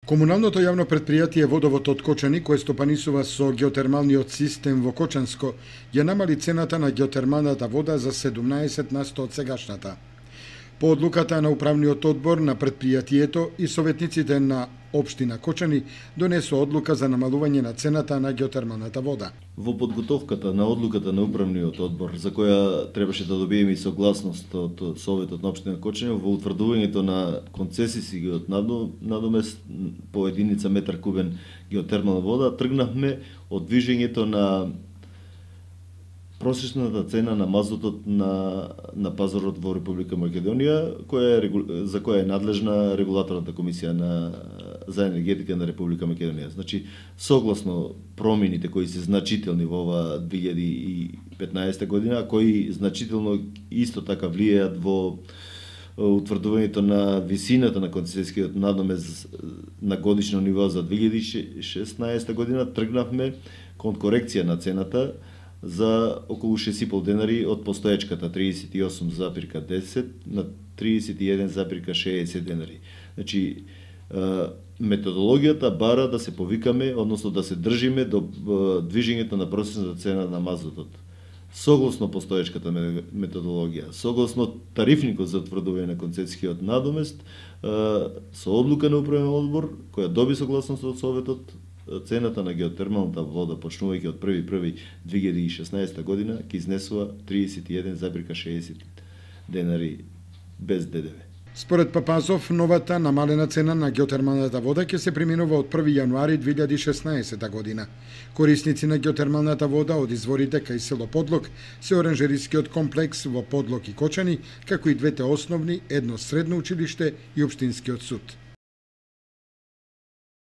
Комуналното јавно предпријатие Водовод од Кочани, кое стопанисува со геотермалниот систем во Кочанско, ја намали цената на геотермалната вода за 17% од сегашната. По одлуката на управниот одбор на предпријатието и советниците на Општина Кочани донесоа одлука за намалување на цената на геотермалната вода. Во подготовката на одлуката на управниот одбор, за која требаше да добиеме и согласност од Советот на Општина Кочани, во утврдувањето на концесискиот надомест по единица метар кубен геотермална вода, тргнавме од движењето на просечната цена на мазотот на пазарот во Република Македонија, за која е надлежна регулаторната комисија за енергетика на Република Македонија. Значи, согласно промените кои се значителни во ова 2015 година, а кои значително исто така влијаат во утврдувањето на висината на концесискиот надомест на годишно ниво за 2016 година, тргнавме кон корекција на цената за околу 6,5 денари од постоечката 38,10 на 31,60 денари. Значи, методологијата бара да се повикаме, односно да се држиме до движењето на просечната цена на мазотот. Согласно постоечката методологија, согласно тарифникот за утврдување на концесискиот надомест, со одлука на управен одбор, која доби согласност од Советот, цената на геотермалната вода, почнувајќи од 1.1.2016 година, ќе изнесува 31,60 денари без ДДВ. Според Папазов, новата намалена цена на геотермалната вода ќе се применува од 1 јануари 2016 година. Корисници на геотермалната вода од изворите кај село Подлог се оранжерискиот комплекс во Подлог и Кочани, како и двете основни, едно средно училиште и Општинскиот суд.